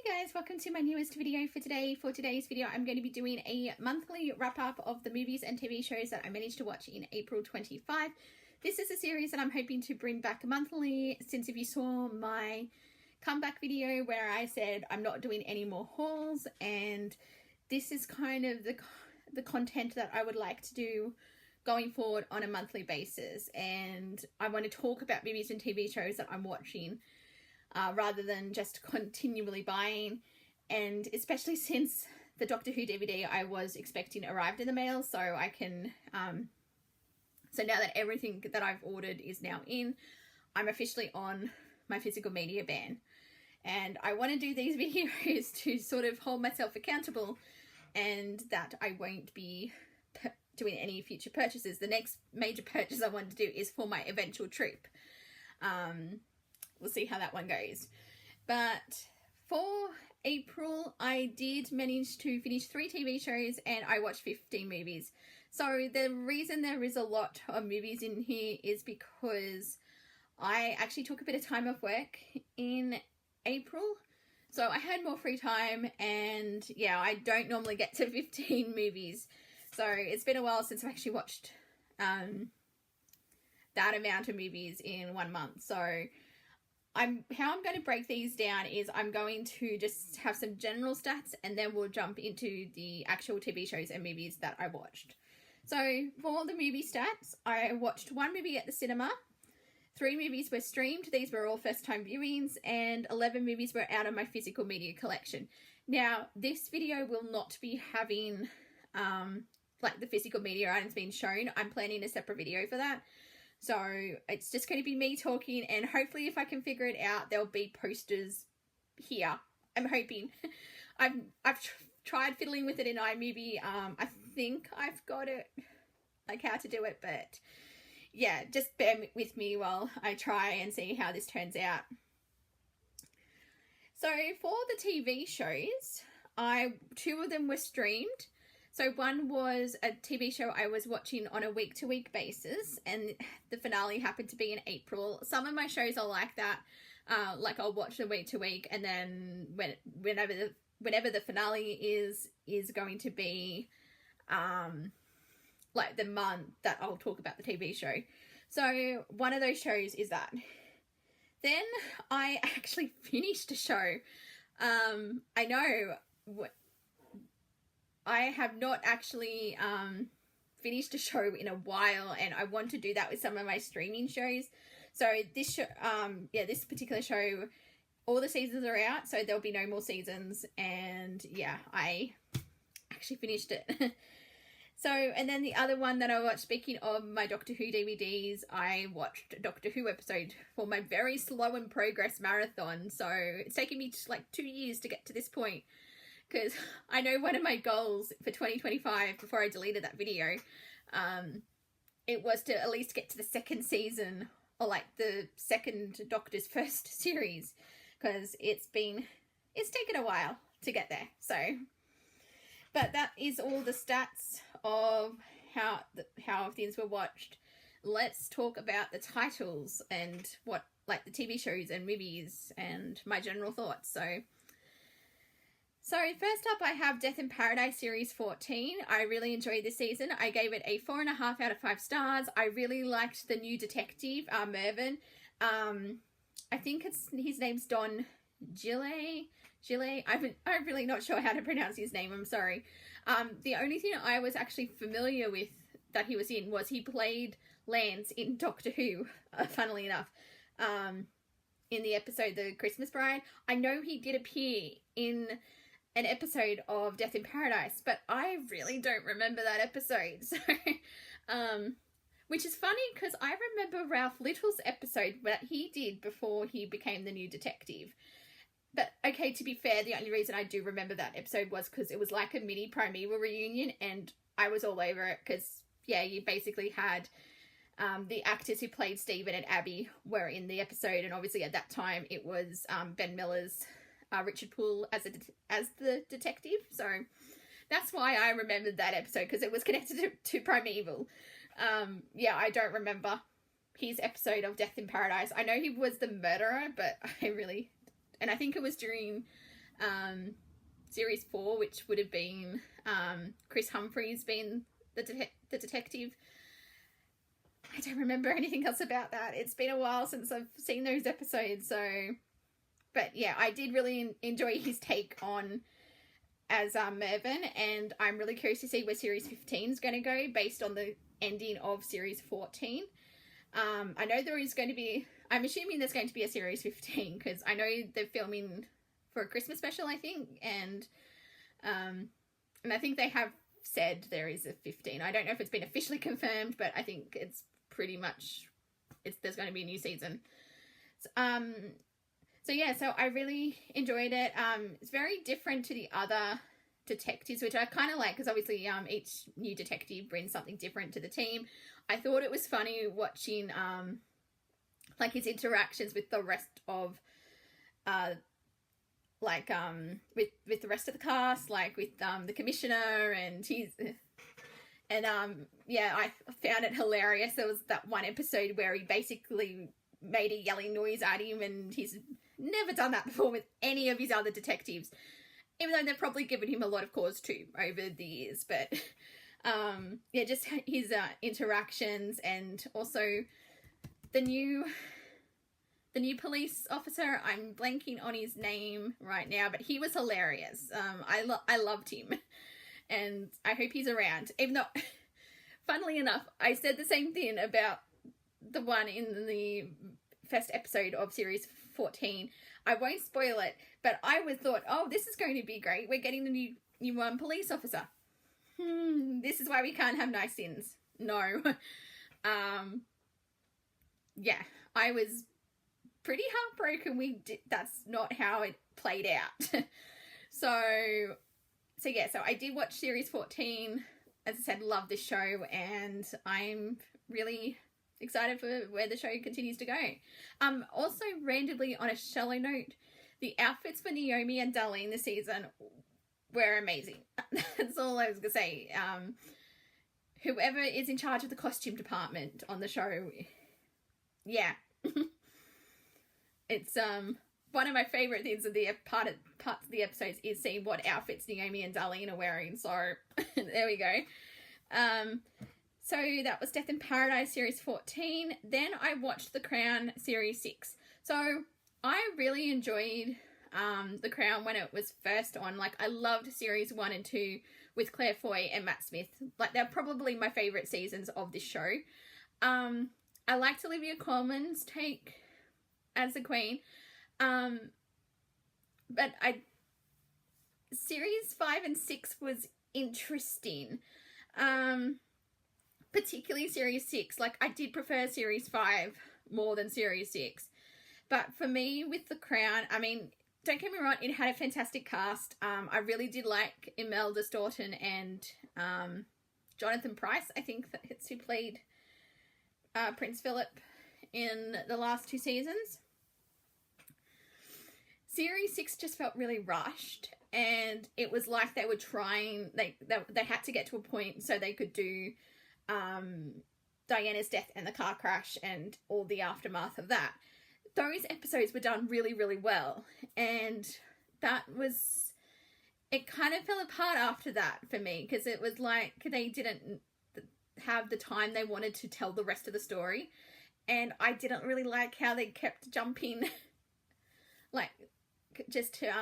Hi guys, welcome to my newest video for today. For today's video, I'm going to be doing a monthly wrap-up of the movies and TV shows that I managed to watch in April 25. This is a series that I'm hoping to bring back monthly, since if you saw my comeback video where I said I'm not doing any more hauls, and this is kind of the content that I would like to do going forward on a monthly basis. And I want to talk about movies and TV shows that I'm watching, rather than just continually buying. And especially since the Doctor Who DVD I was expecting arrived in the mail, so I can so now that everything that I've ordered is now in, I'm officially on my physical media ban. And I want to do these videos to sort of hold myself accountable, and that I won't be doing any future purchases. The next major purchase I want to do is for my eventual trip. We'll see how that one goes. But for April, I did manage to finish 3 TV shows and I watched 15 movies. So the reason there is a lot of movies in here is because I actually took a bit of time off work in April. So I had more free time, and yeah, I don't normally get to 15 movies. So it's been a while since I've actually watched that amount of movies in 1 month. So how I'm going to break these down is I'm going to just have some general stats, and then we'll jump into the actual TV shows and movies that I watched. So for the movie stats, I watched 1 movie at the cinema, 3 movies were streamed, these were all first time viewings, and 11 movies were out of my physical media collection. Now this video will not be having like the physical media items being shown. I'm planning a separate video for that. So it's just going to be me talking, and hopefully if I can figure it out, there'll be posters here. I'm hoping. I've tried fiddling with it in iMovie. I think I've got it, like how to do it, but yeah, just bear with me while I try and see how this turns out. So for the TV shows, 2 of them were streamed. So one was a TV show I was watching on a week-to-week basis, and the finale happened to be in April. Some of my shows are like that. Like I'll watch the week-to-week, and then whenever the finale is going to be like the month that I'll talk about the TV show. So one of those shows is that. Then I actually finished a show. I know I have not actually finished a show in a while, and I want to do that with some of my streaming shows. So this show, this particular show, all the seasons are out, so there'll be no more seasons. And yeah, I actually finished it. So, and then the other one that I watched, speaking of my Doctor Who DVDs, I watched a Doctor Who episode for my very slow in progress marathon. So it's taken me like 2 years to get to this point, because I know one of my goals for 2025, before I deleted that video, it was to at least get to the 2nd season, or like the 2nd Doctor's first series, because it's taken a while to get there. So, but that is all the stats of how things were watched. Let's talk about the titles and what, like, the TV shows and movies and my general thoughts. So first up, I have Death in Paradise Series 14. I really enjoyed this season. I gave it a 4.5 out of 5 stars. I really liked the new detective, Mervyn. I think his name's Don Gillet. I'm really not sure how to pronounce his name. I'm sorry. The only thing I was actually familiar with that he was in was he played Lance in Doctor Who, funnily enough. In the episode The Christmas Bride. I know he did appear in an episode of Death in Paradise, but I really don't remember that episode. So, which is funny, because I remember Ralph Little's episode that he did before he became the new detective. But okay, to be fair, the only reason I do remember that episode was because it was like a mini Primeval reunion, and I was all over it, because yeah, you basically had the actors who played Stephen and Abby were in the episode, and obviously at that time it was Ben Miller's Richard Poole as the detective. So that's why I remembered that episode, because it was connected to Primeval. Yeah, I don't remember his episode of Death in Paradise. I know he was the murderer, but I think it was during series 4, which would have been Kris Humphries being the detective. I don't remember anything else about that. It's been a while since I've seen those episodes, so... But yeah, I did really enjoy his take on as Mervyn, and I'm really curious to see where Series 15 is going to go based on the ending of Series 14. I know there is going to be... I'm assuming there's going to be a Series 15, because I know they're filming for a Christmas special, I think, and I think they have said there is a 15. I don't know if it's been officially confirmed, but I think it's pretty much... there's going to be a new season. So yeah, so I really enjoyed it. It's very different to the other detectives, which I kind of like, because obviously each new detective brings something different to the team. I thought it was funny watching like his interactions with the rest of with the rest of the cast, like with the commissioner and yeah, I found it hilarious. There was that one episode where he basically made a yelling noise at him, and he's never done that before with any of his other detectives, even though they've probably given him a lot of cause to over the years. But yeah, just his interactions, and also the new police officer. I'm blanking on his name right now, but he was hilarious. I loved him, and I hope he's around. Even though, funnily enough, I said the same thing about the one in the first episode of Series 14. I won't spoil it, but I thought, oh, this is going to be great. We're getting a new police officer. This is why we can't have nice sins. No. Yeah, I was pretty heartbroken. That's not how it played out. So yeah, so I did watch Series 14. As I said, love this show, and I'm really excited for where the show continues to go. Also, randomly, on a shallow note, the outfits for Naomi and Darlene this season were amazing. That's all I was gonna say. Whoever is in charge of the costume department on the show, yeah. It's one of my favorite things of the parts of the episodes is seeing what outfits Naomi and Darlene are wearing. So there we go. So that was Death in Paradise Series 14. Then I watched The Crown Series 6. So I really enjoyed The Crown when it was first on. Like, I loved Series 1 and 2 with Claire Foy and Matt Smith. Like, they're probably my favourite seasons of this show. I liked Olivia Colman's take as the Queen. But Series 5 and 6 was interesting. Particularly Series 6. Like, I did prefer Series 5 more than Series 6. But for me, with The Crown, I mean, don't get me wrong, it had a fantastic cast. I really did like Imelda Staunton and Jonathan Pryce. I think that's who played Prince Philip in the last 2 seasons. Series 6 just felt really rushed, and it was like they were trying, they had to get to a point so they could do Diana's death and the car crash and all the aftermath of that. Those episodes were done really, really well, and it kind of fell apart after that for me, because it was like they didn't have the time they wanted to tell the rest of the story, and I didn't really like how they kept jumping, like, just to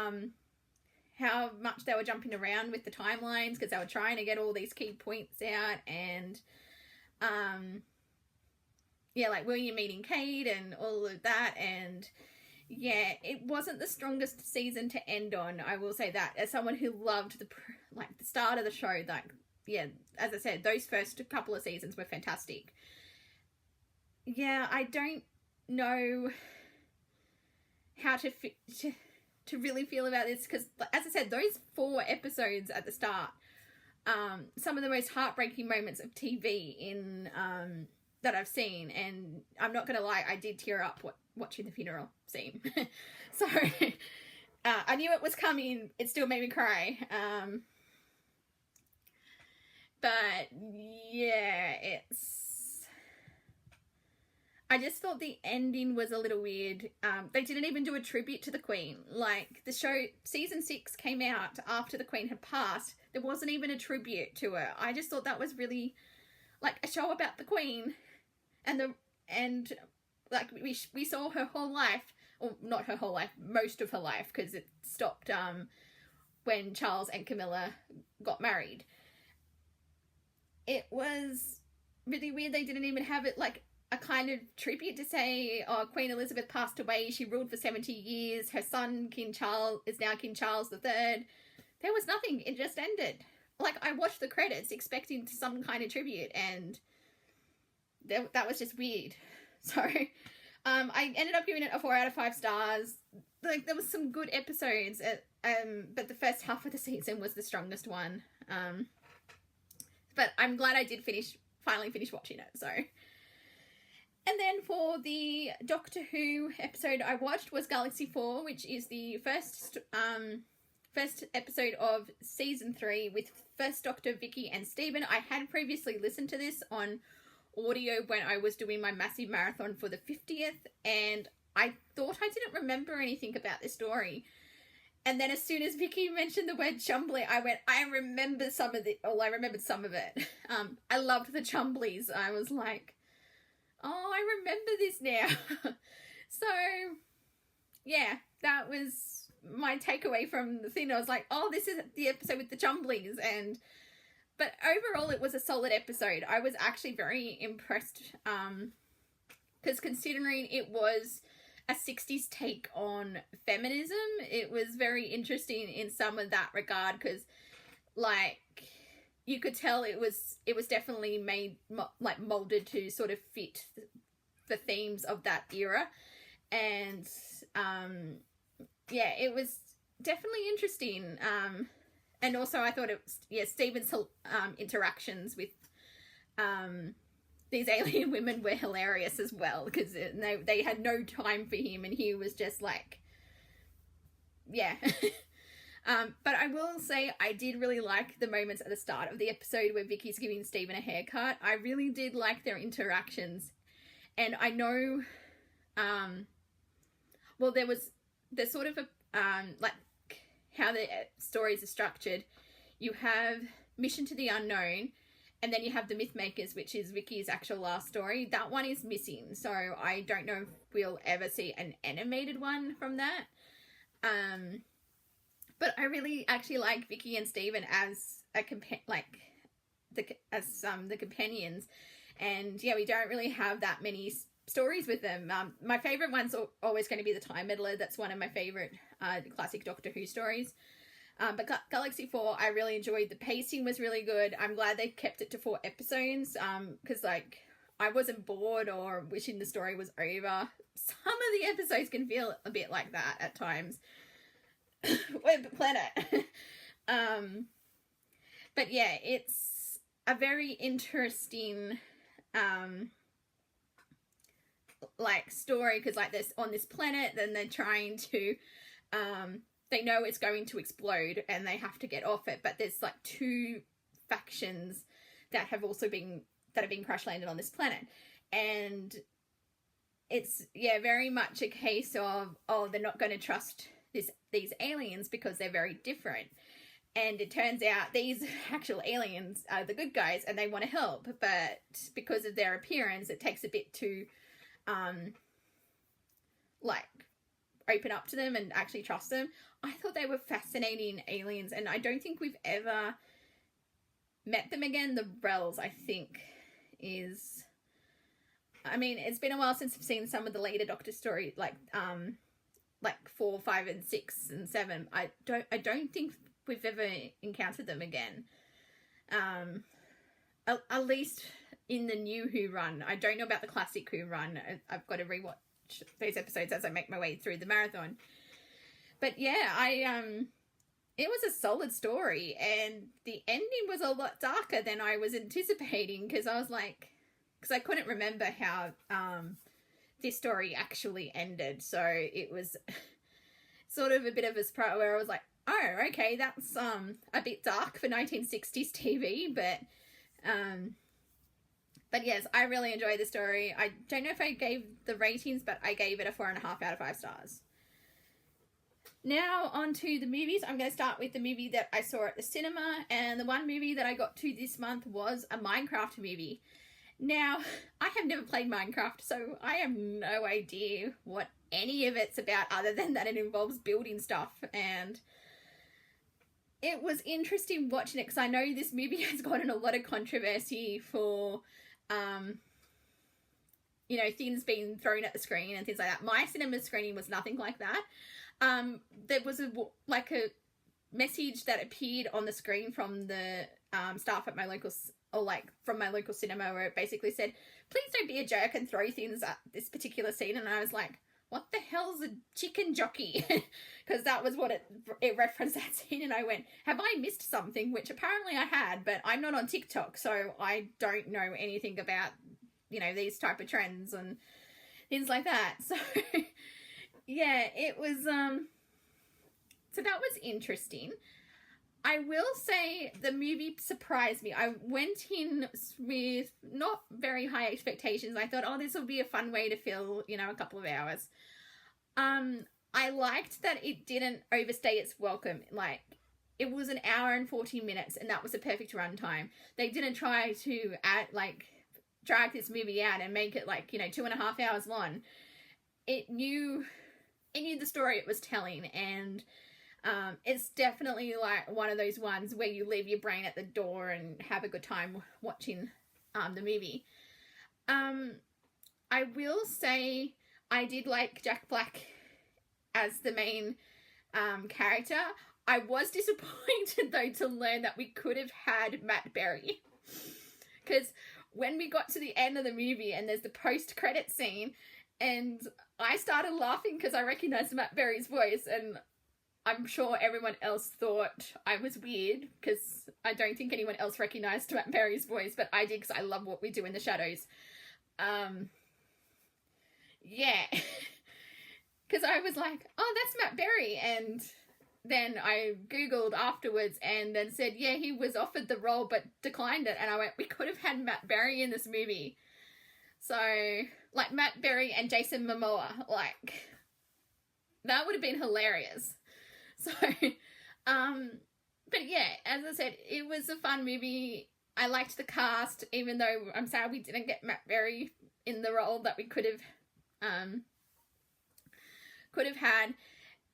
how much they were jumping around with the timelines, because they were trying to get all these key points out, and yeah, like William meeting Kate and all of that, and yeah, it wasn't the strongest season to end on, I will say that, as someone who loved the start of the show. Like, yeah, as I said, those first couple of seasons were fantastic. Yeah, I don't know how to really feel about this, because, as I said, those 4 episodes at the start, some of the most heartbreaking moments of TV in that I've seen, and I'm not gonna lie, I did tear up watching the funeral scene. So I knew it was coming. It still made me cry. But yeah, I just thought the ending was a little weird. They didn't even do a tribute to the Queen. Like, the show, season 6 came out after the Queen had passed. There wasn't even a tribute to her. I just thought that was really, like, a show about the Queen. And like, we saw her whole life, or not her whole life, most of her life, because it stopped when Charles and Camilla got married. It was really weird. They didn't even have it, like, a kind of tribute to say, oh, Queen Elizabeth passed away, she ruled for 70 years, her son, King Charles, is now King Charles III. There was nothing. It just ended. Like, I watched the credits expecting some kind of tribute, and that was just weird. So, I ended up giving it a 4 out of 5 stars. Like, there was some good episodes, but the first half of the season was the strongest one. But I'm glad I did finally finish watching it, so. And then for the Doctor Who episode I watched was Galaxy 4, which is the first episode of season 3 with First Doctor, Vicky and Stephen. I had previously listened to this on audio when I was doing my massive marathon for the 50th, and I thought I didn't remember anything about this story. And then as soon as Vicky mentioned the word Chumbly, I went, I remembered some of it. I loved the Chumblies. I was like, oh, I remember this now. So, yeah, that was my takeaway from the thing. I was like, oh, this is the episode with the Chumblies. But overall, it was a solid episode. I was actually very impressed, because considering it was a 60s take on feminism, it was very interesting in some of that regard, because, like, you could tell it was definitely made, like, molded to sort of fit the themes of that era. And, yeah, it was definitely interesting. And also I thought it was, yeah, Stephen's interactions with these alien women were hilarious as well, because they had no time for him, and he was just like, yeah. But I will say I did really like the moments at the start of the episode where Vicky's giving Stephen a haircut. I really did like their interactions. And I know, well, there's sort of a, like, how the stories are structured. You have Mission to the Unknown, and then you have The Mythmakers, which is Vicky's actual last story. That one is missing, so I don't know if we'll ever see an animated one from that. But I really actually like Vicky and Stephen as the companions, and yeah, we don't really have that many stories with them. My favourite one's always going to be the Time Meddler. That's one of my favourite classic Doctor Who stories. But Galaxy 4, I really enjoyed. The pacing was really good. I'm glad they kept it to 4 episodes, because, like, I wasn't bored or wishing the story was over. Some of the episodes can feel a bit like that at times. Web Planet. But yeah, it's a very interesting like story, because, like, this on this planet, then they're trying to they know it's going to explode and they have to get off it, but there's, like, 2 factions that have been crash landed on this planet, and it's, yeah, very much a case of, oh, they're not going to trust these aliens because they're very different. And it turns out these actual aliens are the good guys and they want to help, but because of their appearance, it takes a bit to like, open up to them and actually trust them. I thought they were fascinating aliens, and I don't think we've ever met them again. The Rels, I think, is, I mean, it's been a while since I've seen some of the later Doctor story, like 4, 5, and 6, and 7. I don't think we've ever encountered them again. At least in the new Who run. I don't know about the classic Who run. I've got to rewatch those episodes as I make my way through the marathon. But yeah, it was a solid story, and the ending was a lot darker than I was anticipating, because I couldn't remember how this story actually ended. So it was sort of a bit of a surprise where I was like, oh, okay, that's a bit dark for 1960s TV, but But yes, I really enjoyed the story. I don't know if I gave the ratings, but I gave it a 4.5 out of 5 stars. Now on to the movies. I'm going to start with the movie that I saw at the cinema, and the one movie that I got to this month was a Minecraft movie. Now, I have never played Minecraft, so I have no idea what any of it's about other than that it involves building stuff, and it was interesting watching it because I know this movie has gotten a lot of controversy for, you know, things being thrown at the screen and things like that. My cinema screening was nothing like that. There was a message that appeared on the screen from the staff at my local, or like from my local cinema, where it basically said, please don't be a jerk and throw things at this particular scene. And I was like, what the hell's a chicken jockey? Because that was what it referenced that scene. And I went, have I missed something? Which apparently I had, but I'm not on TikTok, so I don't know anything about, you know, these type of trends and things like that. So yeah, it was, so that was interesting. I will say the movie surprised me. I went in with not very high expectations. I thought, oh, this will be a fun way to fill, you know, a couple of hours. I liked that it didn't overstay its welcome. Like, it was an hour and 40 minutes, and that was a perfect runtime. They didn't try to drag this movie out and make it like, you know, 2.5 hours long. It knew the story it was telling, and it's definitely like one of those ones where you leave your brain at the door and have a good time watching the movie. I will say I did like Jack Black as the main character. I was disappointed though to learn that we could have had Matt Berry, because when we got to the end of the movie and there's the post-credit scene, and I started laughing because I recognized Matt Berry's voice, and I'm sure everyone else thought I was weird because I don't think anyone else recognized Matt Berry's voice, but I did because I love What We Do in the Shadows. Yeah, because I was like, oh, that's Matt Berry, and then I googled afterwards and then said, yeah, he was offered the role but declined it, and I went, we could have had Matt Berry in this movie. So, like, Matt Berry and Jason Momoa, like, that would have been hilarious. So, but yeah, as I said, it was a fun movie. I liked the cast, even though I'm sad we didn't get Matt Berry in the role that we could have had.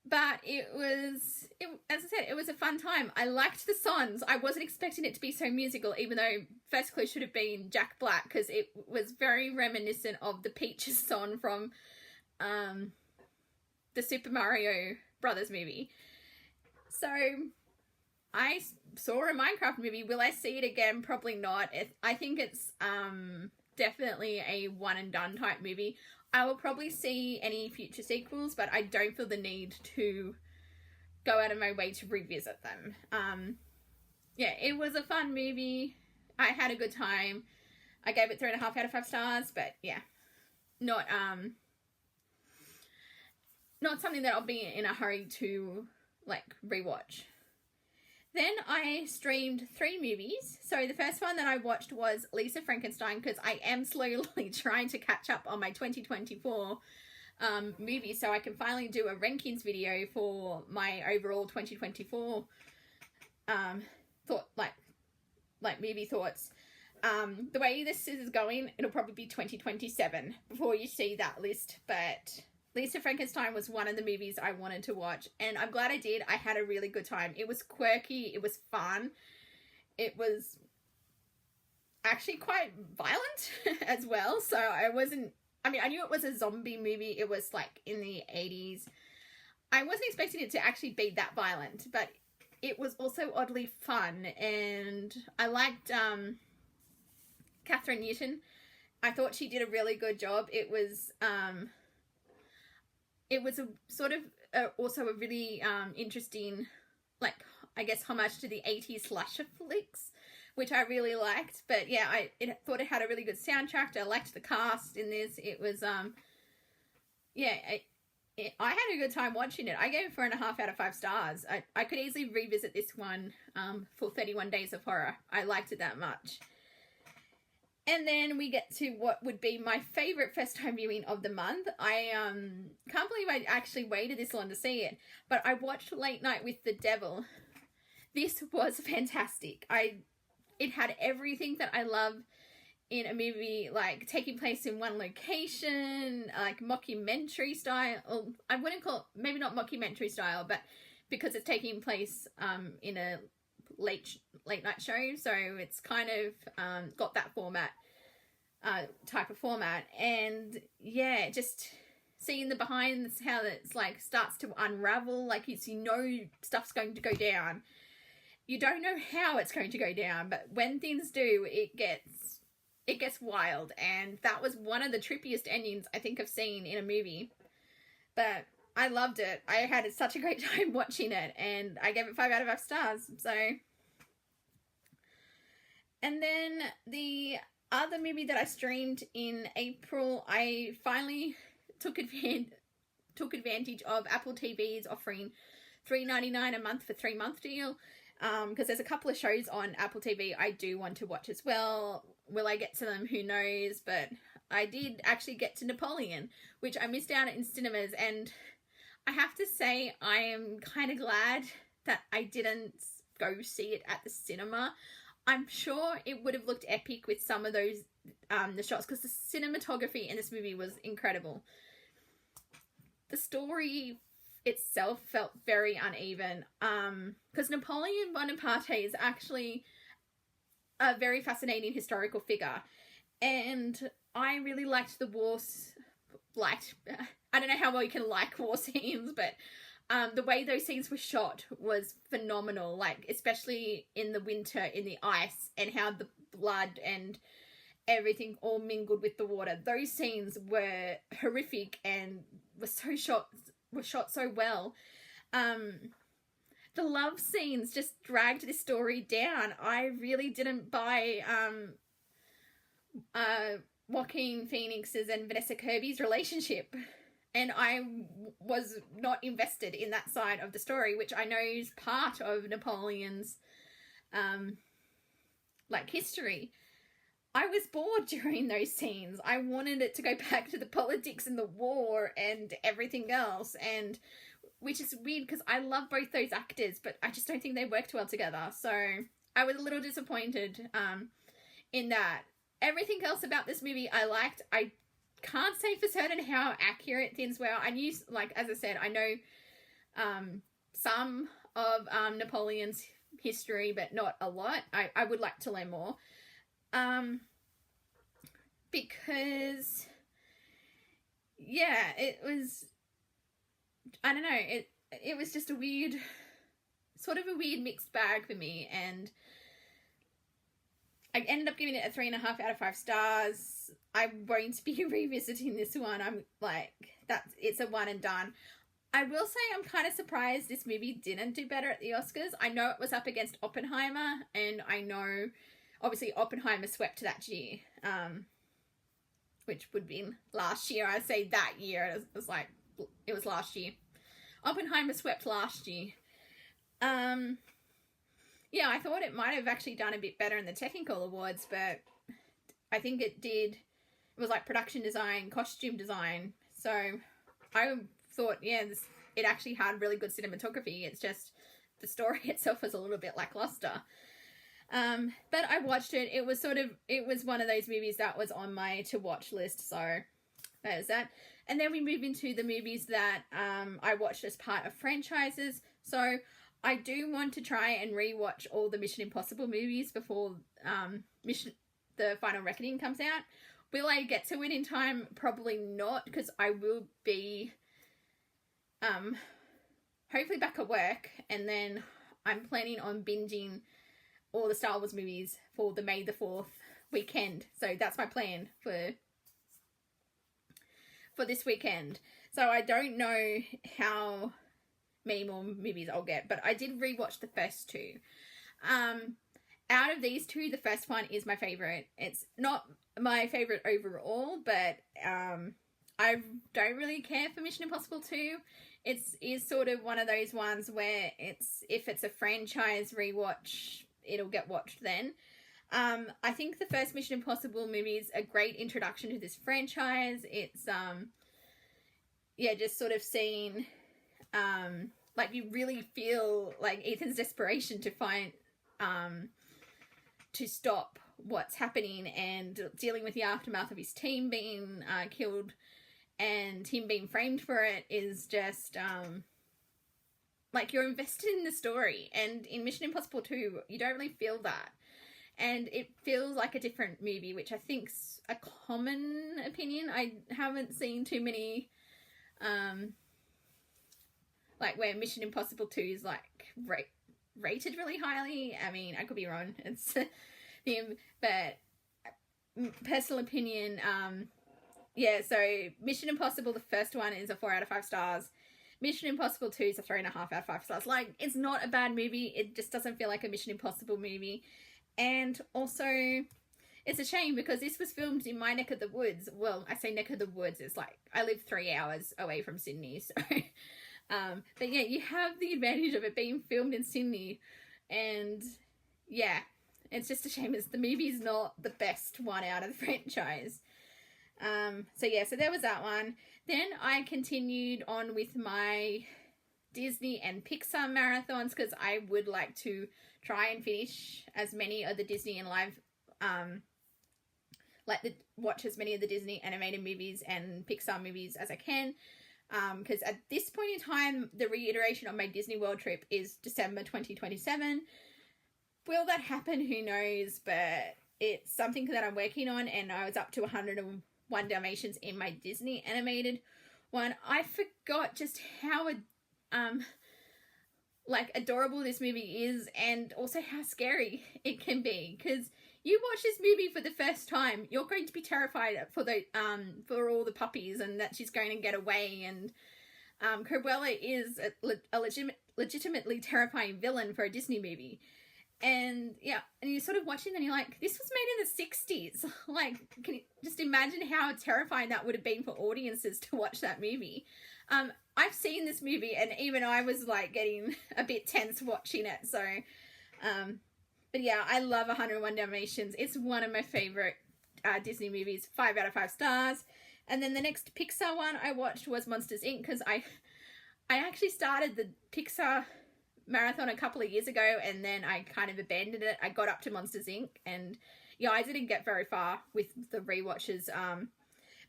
But as I said, it was a fun time. I liked the songs. I wasn't expecting it to be so musical, even though first clue should have been Jack Black, because it was very reminiscent of the Peaches song from the Super Mario Brothers movie. So I saw a Minecraft movie. Will I see it again? Probably not. I think it's definitely a one and done type movie. I will probably see any future sequels, but I don't feel the need to go out of my way to revisit them. Yeah, it was a fun movie. I had a good time. I gave it 3.5 out of 5 stars, but yeah, not something that I'll be in a hurry to like rewatch. Then I streamed 3 movies. So the first one that I watched was Lisa Frankenstein, because I am slowly trying to catch up on my 2024 movies, so I can finally do a rankings video for my overall 2024 movie thoughts. The way this is going, it'll probably be 2027 before you see that list, but Lisa Frankenstein was one of the movies I wanted to watch, and I'm glad I did. I had a really good time. It was quirky. It was fun. It was actually quite violent as well, so I knew it was a zombie movie. It was like in the 80s. I wasn't expecting it to actually be that violent, but it was also oddly fun, and I liked Catherine Newton. I thought she did a really good job. It was a sort of also a really interesting, like, I guess, homage to the 80s slasher flicks, which I really liked. But yeah, I thought it had a really good soundtrack. I liked the cast in this. It was, yeah, I had a good time watching it. I gave it 4.5 out of 5 stars. I could easily revisit this one for 31 Days of Horror. I liked it that much. And then we get to what would be my favourite first time viewing of the month. I can't believe I actually waited this long to see it, but I watched Late Night with the Devil. This was fantastic. It had everything that I love in a movie, like taking place in one location, like mockumentary style. Or I wouldn't call it, maybe not mockumentary style, but because it's taking place in a late night show, so it's kind of got that format, type of format. And yeah, just seeing the behind, how it's like starts to unravel, like stuff's going to go down. You don't know how it's going to go down, but when things do, it gets wild. And that was one of the trippiest endings I think I've seen in a movie. But I loved it. I had such a great time watching it, and I gave it 5 out of 5 stars. So, and then the other movie that I streamed in April, I finally took advantage of Apple TV's offering $3.99 a month for 3-month deal. Because there's a couple of shows on Apple TV I do want to watch as well. Will I get to them? Who knows? But I did actually get to Napoleon, which I missed out in cinemas, and I have to say I am kind of glad that I didn't go see it at the cinema. I'm sure it would have looked epic with some of those the shots, because the cinematography in this movie was incredible. The story itself felt very uneven, because Napoleon Bonaparte is actually a very fascinating historical figure, and I really liked the I don't know how well you can like war scenes, but the way those scenes were shot was phenomenal, like especially in the winter in the ice, and how the blood and everything all mingled with the water. Those scenes were horrific and were shot so well. The love scenes just dragged this story down. I really didn't buy Joaquin Phoenix's and Vanessa Kirby's relationship, and I was not invested in that side of the story, which I know is part of Napoleon's history. I was bored during those scenes. I wanted it to go back to the politics and the war and everything else, and which is weird because I love both those actors, but I just don't think they worked well together. So I was a little disappointed in that. Everything else about this movie I liked. I can't say for certain how accurate things were. I knew, as I said, I know some of Napoleon's history, but not a lot. I would like to learn more. Because, yeah, it was, I don't know, it was just a weird mixed bag for me, and I ended up giving it a 3.5 out of 5 stars. I won't be revisiting this one. It's a one and done. I will say I'm kind of surprised this movie didn't do better at the Oscars. I know it was up against Oppenheimer, and I know obviously Oppenheimer swept that year, which would have been last year. I'd say that year. It was last year. Oppenheimer swept last year. Yeah, I thought it might have actually done a bit better in the technical awards, but I think it did. It was like production design, costume design. So I thought, yeah, it actually had really good cinematography. It's just the story itself was a little bit lackluster. But I watched it. It was one of those movies that was on my to watch list. So that is that. And then we move into the movies that I watched as part of franchises. So I do want to try and rewatch all the Mission Impossible movies before the Final Reckoning comes out. Will I get to it in time? Probably not, because I will be hopefully back at work, and then I'm planning on binging all the Star Wars movies for the May the 4th weekend. So that's my plan for this weekend. So I don't know how many more movies I'll get, but I did rewatch the first two. Out of these two, the first one is my favorite. It's not my favorite overall, but I don't really care for Mission Impossible 2. It is sort of one of those ones where if it's a franchise rewatch, it'll get watched then. I think the first Mission Impossible movie is a great introduction to this franchise. It's, yeah, just sort of seeing, like, you really feel like Ethan's desperation to find, to stop what's happening, and dealing with the aftermath of his team being killed and him being framed for it is just, like, you're invested in the story. And in Mission Impossible 2, you don't really feel that. And it feels like a different movie, which I think's a common opinion. I haven't seen too many, like, where Mission Impossible 2 is, like, rated really highly. I mean, I could be wrong. It's him, but personal opinion, yeah, so Mission Impossible, the first one, is a 4 out of 5 stars. Mission Impossible 2 is a 3.5 out of 5 stars. Like, it's not a bad movie. It just doesn't feel like a Mission Impossible movie. And also, it's a shame because this was filmed in my neck of the woods. Well, I say neck of the woods. It's like, I live 3 hours away from Sydney. So, but yeah, you have the advantage of it being filmed in Sydney. And yeah, it's just a shame as the movie's not the best one out of the franchise. So yeah, so there was that one. Then I continued on with my Disney and Pixar marathons because I would like to try and finish as many of the Disney and live, watch as many of the Disney animated movies and Pixar movies as I can. Because at this point in time, the reiteration of my Disney World trip is December 2027. Will that happen? Who knows? But it's something that I'm working on, and I was up to 101 Dalmatians in my Disney animated one. I forgot just how like adorable this movie is, and also how scary it can be. Because you watch this movie for the first time, you're going to be terrified for the for all the puppies and that she's going to get away. And Cruella is a legitimately terrifying villain for a Disney movie. And yeah, and you're sort of watching and you're like, this was made in the 60s. Like, can you just imagine how terrifying that would have been for audiences to watch that movie? I've seen this movie and even I was like getting a bit tense watching it. So, but yeah, I love 101 Dalmatians. It's one of my favorite Disney movies, 5 out of 5 stars. And then the next Pixar one I watched was Monsters, Inc. because I actually started the Pixar marathon a couple of years ago and then I kind of abandoned it. I got up to Monsters, Inc. and yeah, I didn't get very far with the rewatches.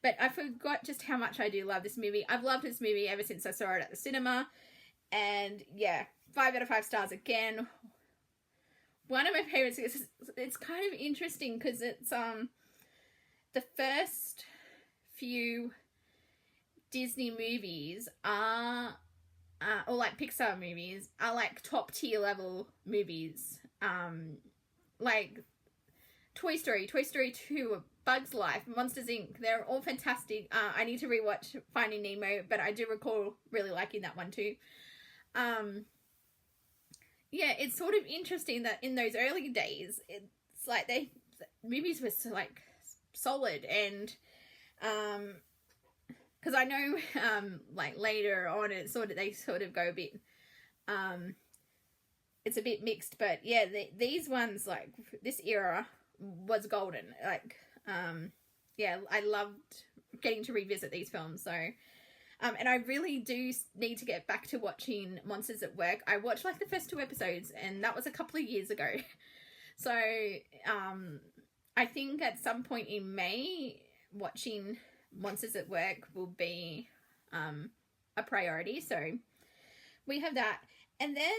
But I forgot just how much I do love this movie. I've loved this movie ever since I saw it at the cinema. And yeah, 5 out of 5 stars again. One of my favorites is, it's kind of interesting because it's the first few Disney movies are or like Pixar movies are like top tier level movies. Like Toy Story 2, Bug's Life, Monsters, Inc. They're all fantastic. I need to rewatch Finding Nemo, but I do recall really liking that one too. Yeah, it's sort of interesting that in those early days, it's like movies were so like solid, and because I know like later on they sort of go a bit it's a bit mixed, but yeah, these ones, like this era was golden. Like yeah, I loved getting to revisit these films. So and I really do need to get back to watching Monsters at Work. I watched like the first 2 episodes and that was a couple of years ago. So I think at some point in May watching Monsters at Work will be a priority. So we have that. And then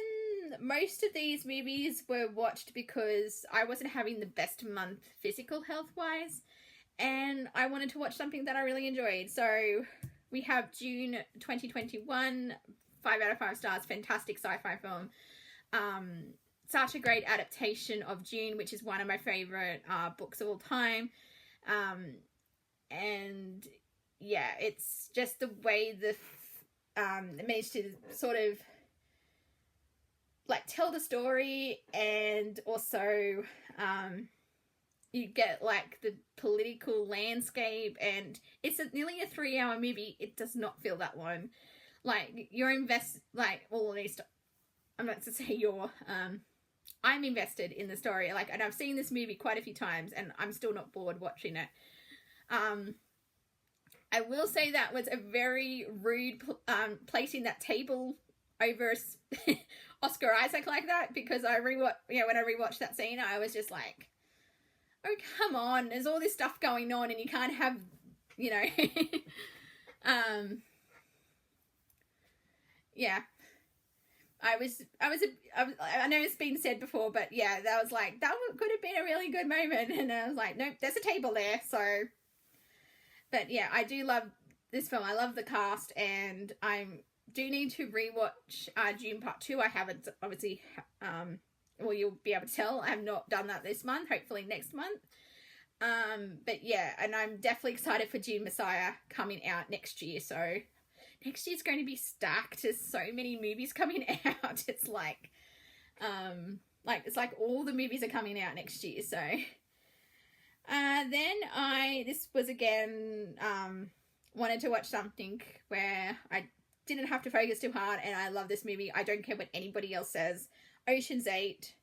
most of these movies were watched because I wasn't having the best month physical health wise, and I wanted to watch something that I really enjoyed. So we have June 2021, 5 out of 5 stars, fantastic sci-fi film. Such a great adaptation of June, which is one of my favorite books of all time. And yeah, it's just the way they managed to sort of like tell the story, and also you get like the political landscape, and it's nearly a 3-hour movie. It does not feel that long. Like you're well, at least I'm not to say you're I'm invested in the story. Like, and I've seen this movie quite a few times, and I'm still not bored watching it. I will say that was a very rude placing that table over Oscar Isaac like that, because when I rewatched that scene, I was just like, oh, come on, there's all this stuff going on and you can't have, you know. Yeah. I know it's been said before, but yeah, that was like, that could have been a really good moment. And I was like, nope, there's a table there. So, but yeah, I do love this film. I love the cast, and I do need to rewatch Dune Part 2. I haven't, obviously, well, you'll be able to tell, I have not done that this month, hopefully next month. But yeah, and I'm definitely excited for Dune Messiah coming out next year. So next year's going to be stacked. There's so many movies coming out. It's like it's like all the movies are coming out next year. So then this was again, wanted to watch something where I didn't have to focus too hard, and I love this movie. I don't care what anybody else says. Ocean's 8.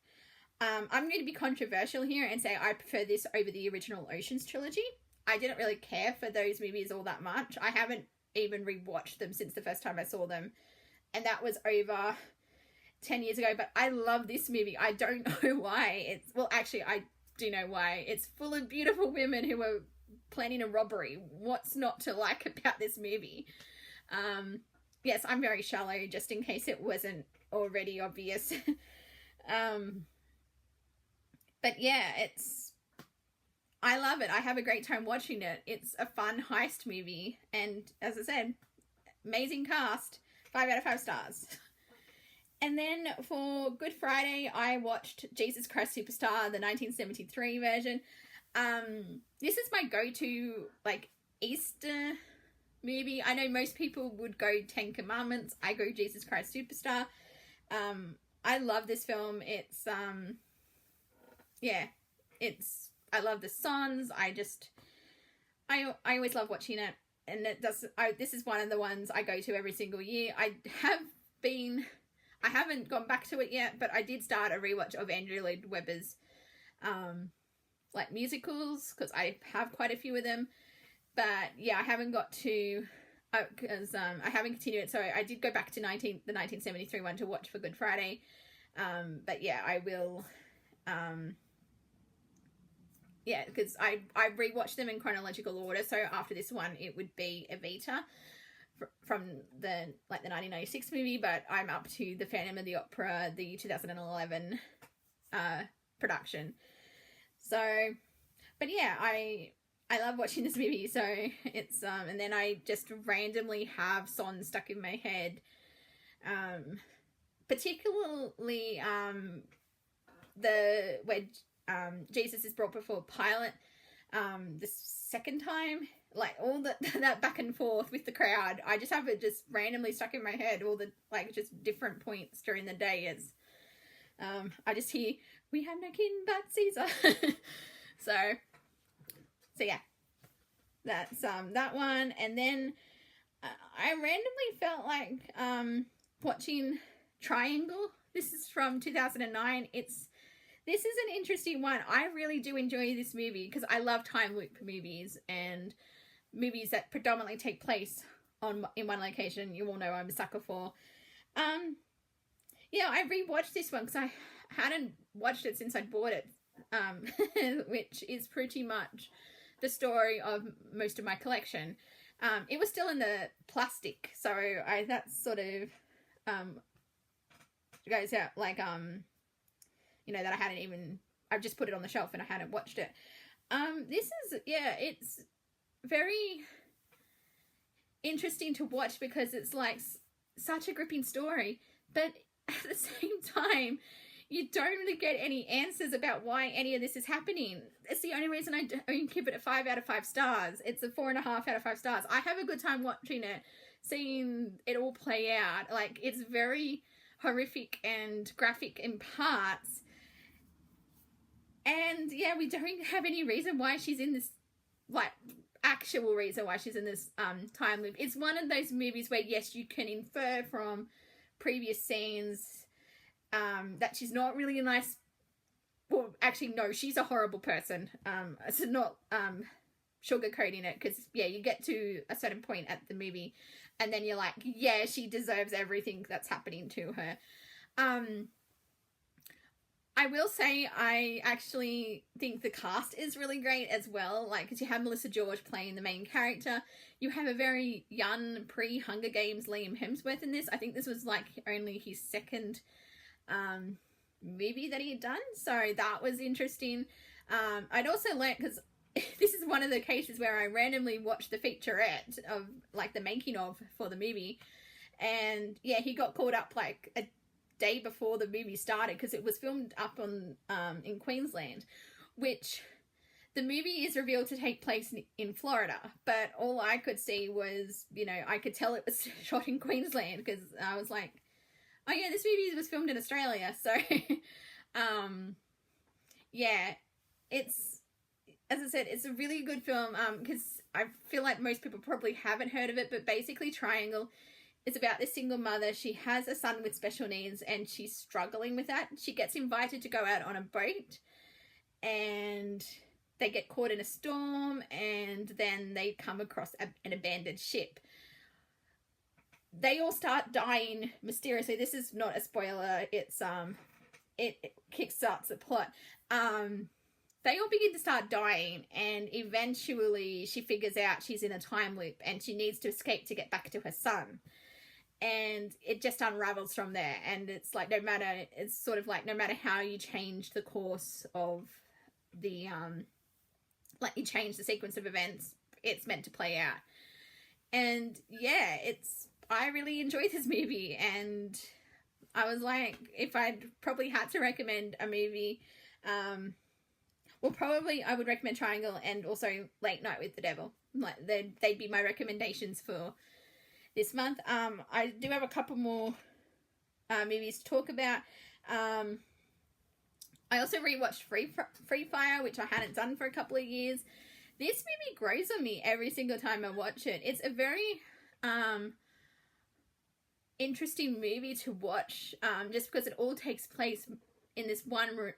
I'm going to be controversial here and say I prefer this over the original Ocean's trilogy. I didn't really care for those movies all that much. I haven't even rewatched them since the first time I saw them, and that was over 10 years ago. But I love this movie. I don't know why. Actually, I do know why. It's full of beautiful women who are planning a robbery. What's not to like about this movie? Yes, I'm very shallow, just in case it wasn't already obvious. But yeah, I love it. I have a great time watching it. It's a fun heist movie, and as I said, amazing cast. 5 out of 5 stars. And then for Good Friday, I watched Jesus Christ Superstar, the 1973 version. This is my go-to, like, Easter movie. I know most people would go 10 Commandments. I go Jesus Christ Superstar. I love this film. It's, I love the songs. I always love watching it. And this is one of the ones I go to every single year. I haven't gone back to it yet, but I did start a rewatch of Andrew Lloyd Webber's, like, musicals, because I have quite a few of them. But yeah, I haven't got to, because I haven't continued it. So I did go back to the 1973 one to watch for Good Friday. But yeah, I will, yeah, because I rewatched them in chronological order. So after this one, it would be Evita from the 1996 movie, but I'm up to the Phantom of the Opera, the 2011 production. So, but yeah, I love watching this movie. So it's and then I just randomly have songs stuck in my head, particularly where Jesus is brought before Pilate the second time, like all that back and forth with the crowd. I just have it just randomly stuck in my head, all the, like, just different points during the day. It's I just hear, we have no king but Caesar. so yeah, that's that one. And then I randomly felt like watching Triangle. This is from 2009. This is an interesting one. I really do enjoy this movie because I love time loop movies and movies that predominantly take place in one location. You all know I'm a sucker for. Yeah, I rewatched this one because I hadn't watched it since I bought it, which is pretty much the story of most of my collection. It was still in the plastic, so that's sort of goes out like you know, that I've just put it on the shelf and I hadn't watched it. This is, yeah, it's very interesting to watch because it's like such a gripping story, but at the same time, you don't really get any answers about why any of this is happening. It's the only reason I don't give it a 5 out of 5 stars. It's a 4.5 out of 5 stars. I have a good time watching it, seeing it all play out. Like, it's very horrific and graphic in parts. And yeah, we don't have any reason why she's in this, like, actual reason why she's in this time loop. It's one of those movies where, yes, you can infer from previous scenes that she's not really a nice, well, actually, no, she's a horrible person. It's not sugarcoating it, because, yeah, you get to a certain point at the movie, and then you're like, yeah, she deserves everything that's happening to her. I will say I actually think the cast is really great as well. Like, because you have Melissa George playing the main character. You have a very young pre-Hunger Games Liam Hemsworth in this. I think this was like only his second movie that he had done. So that was interesting. I'd also learnt, because this is one of the cases where I randomly watched the featurette of like the making of for the movie. And yeah, he got called up like a day before the movie started, because it was filmed up on in Queensland, which the movie is revealed to take place in Florida, but all I could see was, you know, I could tell it was shot in Queensland, because I was like, oh yeah, this movie was filmed in Australia. So yeah, it's, as I said, it's a really good film, because I feel like most people probably haven't heard of it, but basically Triangle, it's about this single mother. She has a son with special needs, and she's struggling with that. She gets invited to go out on a boat, and they get caught in a storm, and then they come across an abandoned ship. They all start dying mysteriously. This is not a spoiler. It's it kickstarts the plot. They all begin to start dying, and eventually she figures out she's in a time loop, and she needs to escape to get back to her son. And it just unravels from there. And it's like, it's sort of like, no matter how you change the course of the, like you change the sequence of events, it's meant to play out. And yeah, I really enjoyed this movie. And I was like, if I'd probably had to recommend a movie, well, probably I would recommend Triangle and also Late Night with the Devil. Like, they'd be my recommendations for this month. I do have a couple more movies to talk about. I also rewatched Free Fire, which I hadn't done for a couple of years. This movie grows on me every single time I watch it. It's a very interesting movie to watch, just because it all takes place in this one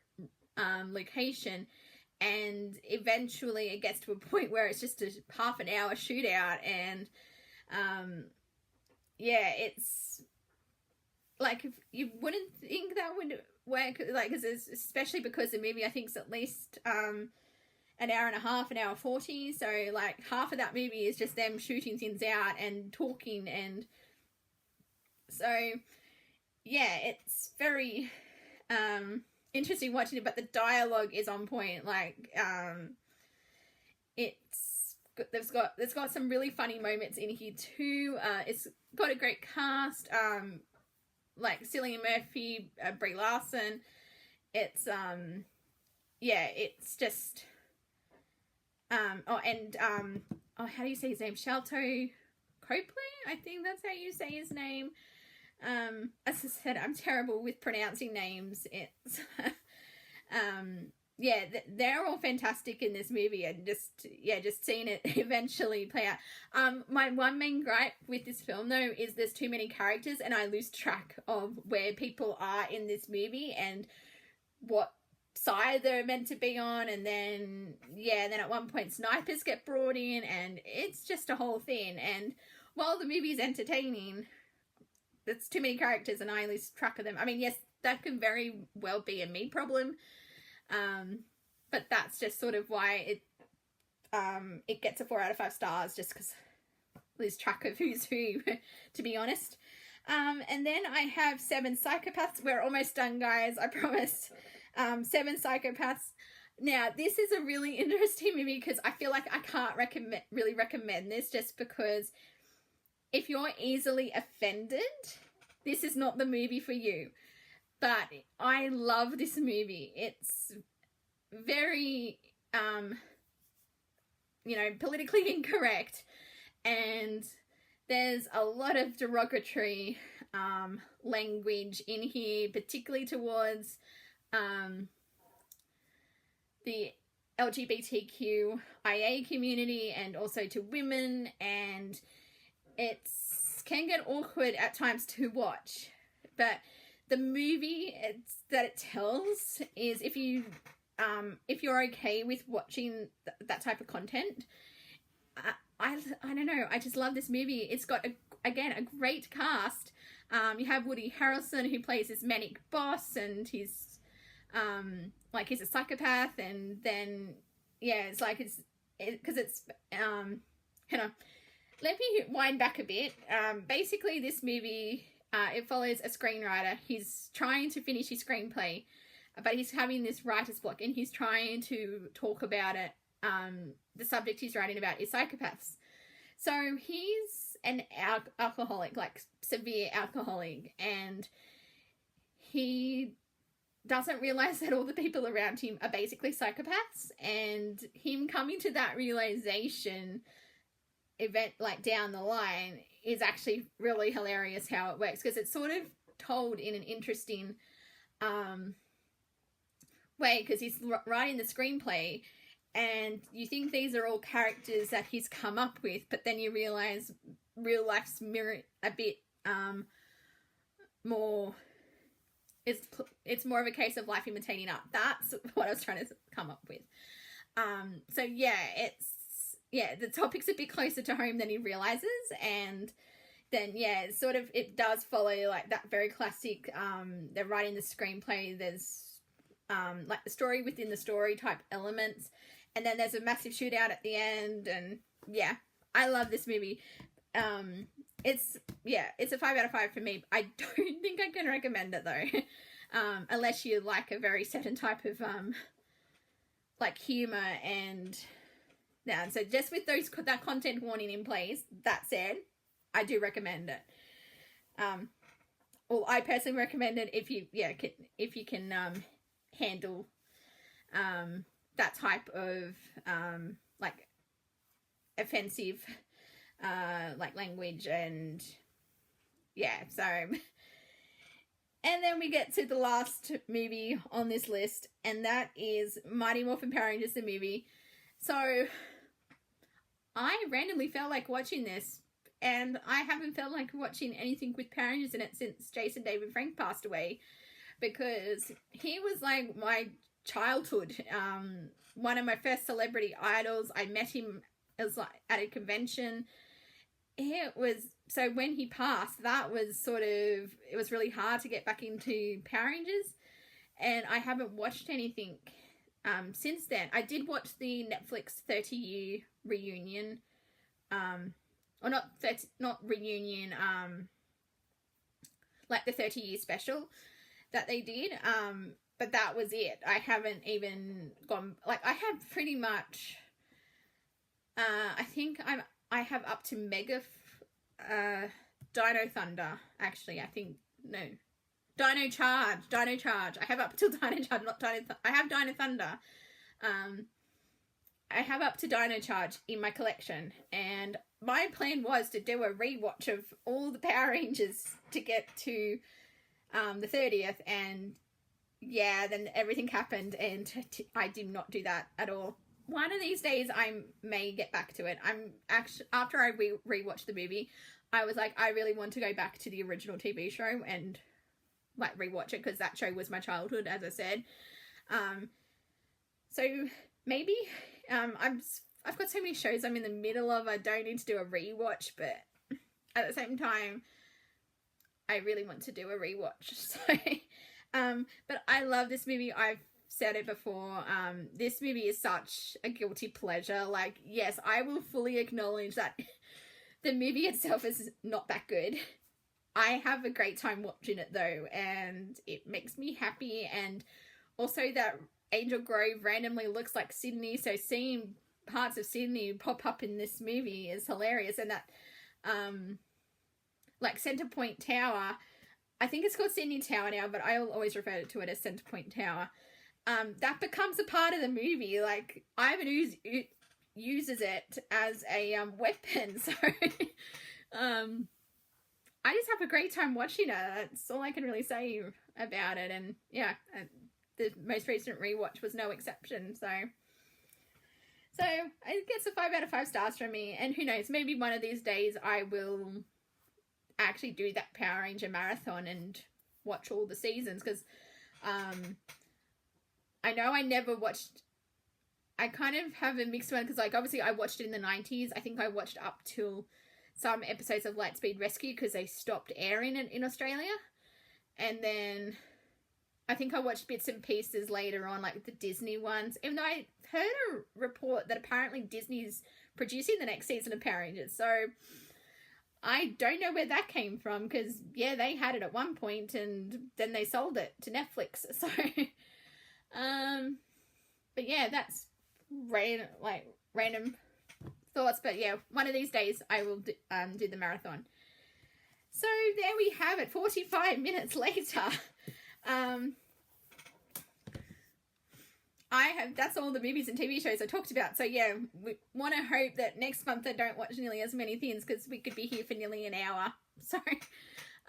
location, and eventually it gets to a point where it's just a half an hour shootout, and yeah, it's like, if you wouldn't think that would work, like, especially because the movie I think is at least an hour and a half, an hour 40, so like half of that movie is just them shooting things out and talking, and so yeah, it's very interesting watching it, but the dialogue is on point. Like, there's got some really funny moments in here too. It's got a great cast, like Cillian Murphy, Brie Larson. It's yeah, it's just how do you say his name? Shalto Copley, I think that's how you say his name. As I said, I'm terrible with pronouncing names. It's yeah, they're all fantastic in this movie, and just seeing it eventually play out. My one main gripe with this film though is there's too many characters, and I lose track of where people are in this movie and what side they're meant to be on, and then at one point snipers get brought in, and it's just a whole thing. And while the movie's entertaining, there's too many characters and I lose track of them. I mean, yes, that can very well be a me problem. But that's just sort of why it gets a 4 out of 5 stars, just because I lose track of who's who, to be honest. And then I have 7 Psychopaths. We're almost done, guys, I promise. 7 Psychopaths. Now, this is a really interesting movie, because I feel like I can't really recommend this, just because if you're easily offended, this is not the movie for you. But I love this movie. It's very, politically incorrect. And there's a lot of derogatory language in here, particularly towards the LGBTQIA community, and also to women. And it can get awkward at times to watch. But the movie that it tells is, if you're okay with watching that type of content, I don't know, I just love this movie. It's got a great cast. You have Woody Harrelson, who plays this manic boss, and he's like, he's a psychopath, and then it's like because it's hang on, let me wind back a bit. Basically this movie, it follows a screenwriter. He's trying to finish his screenplay, but he's having this writer's block, and he's trying to talk about it. The subject he's writing about is psychopaths. So he's an alcoholic, like severe alcoholic, and he doesn't realize that all the people around him are basically psychopaths, and him coming to that realization event, like, down the line, is actually really hilarious how it works, because it's sort of told in an interesting way, because he's writing the screenplay, and you think these are all characters that he's come up with, but then you realize real life's mirror a bit more. It's more of a case of life imitating art. That's what I was trying to come up with. So the topic's a bit closer to home than he realizes, and then it does follow like that very classic. They're writing the screenplay. There's like the story within the story type elements, and then there's a massive shootout at the end, and I love this movie. It's a 5 out of 5 for me. I don't think I can recommend it though, unless you like a very certain type of like humor and so just with that content warning in place. That said, I do recommend it. Well, I personally recommend it if you can handle that type of like offensive like language, and and then we get to the last movie on this list, and that is Mighty Morphin Power Rangers the movie. So I randomly felt like watching this, and I haven't felt like watching anything with Power Rangers in it since Jason David Frank passed away, because he was like my childhood, one of my first celebrity idols. I met him as like at a convention. It was, so when he passed, that was it was really hard to get back into Power Rangers, and I haven't watched anything since then. I did watch the Netflix 30-year reunion, or not reunion, like the 30-year special that they did, but that was it. I haven't even gone, like, I have pretty much, I think I have up to Mega, Dino Thunder, actually, I think, no, Dino Charge, I have up till Dino Charge, not Dino, I have Dino Thunder, I have up to Dino Charge in my collection, and my plan was to do a rewatch of all the Power Rangers to get to, the 30th, and then everything happened, and I did not do that at all. One of these days I may get back to it. I'm actually, after I rewatched the movie, I was like, I really want to go back to the original TV show and like rewatch it, because that show was my childhood, as I said. So maybe I've got so many shows I'm in the middle of. I don't need to do a rewatch, but at the same time, I really want to do a rewatch. So, but I love this movie. I've said it before, this movie is such a guilty pleasure. Like, yes, I will fully acknowledge that the movie itself is not that good. I have a great time watching it though, and it makes me happy, and also that Angel Grove randomly looks like Sydney, so seeing parts of Sydney pop up in this movie is hilarious. And that like Centre Point Tower, I think it's called Sydney Tower now, but I'll always refer to it as Centre Point Tower. That becomes a part of the movie. Like, Ivan uses it as a weapon, so I just have a great time watching it. That's all I can really say about it. And the most recent rewatch was no exception. So it gets a 5 out of 5 stars from me. And who knows, maybe one of these days I will actually do that Power Ranger marathon and watch all the seasons, because I know I never watched, I kind of have a mixed one, because like obviously I watched it in the 90s. I think I watched up till some episodes of Lightspeed Rescue because they stopped airing it in Australia, and then I think I watched bits and pieces later on, like the Disney ones, even though I heard a report that apparently Disney's producing the next season of Power Rangers. So I don't know where that came from, because yeah, they had it at one point and then they sold it to Netflix. So but yeah, that's random thoughts, but yeah, one of these days I will do the marathon. So there we have it, 45 minutes later. That's all the movies and TV shows I talked about. So yeah, we want to hope that next month I don't watch nearly as many things, because we could be here for nearly an hour. So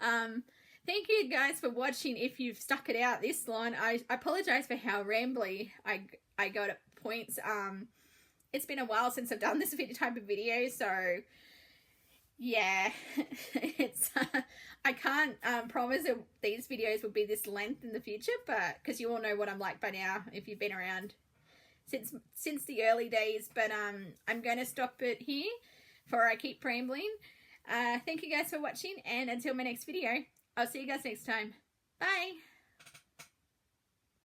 thank you guys for watching. If you've stuck it out this long, I apologize for how rambly I got at points. It's been a while since I've done this type of video, so yeah, it's I can't promise that these videos will be this length in the future, but because you all know what I'm like by now if you've been around since the early days. But I'm going to stop it here before I keep rambling. Thank you guys for watching, and until my next video, I'll see you guys next time. Bye.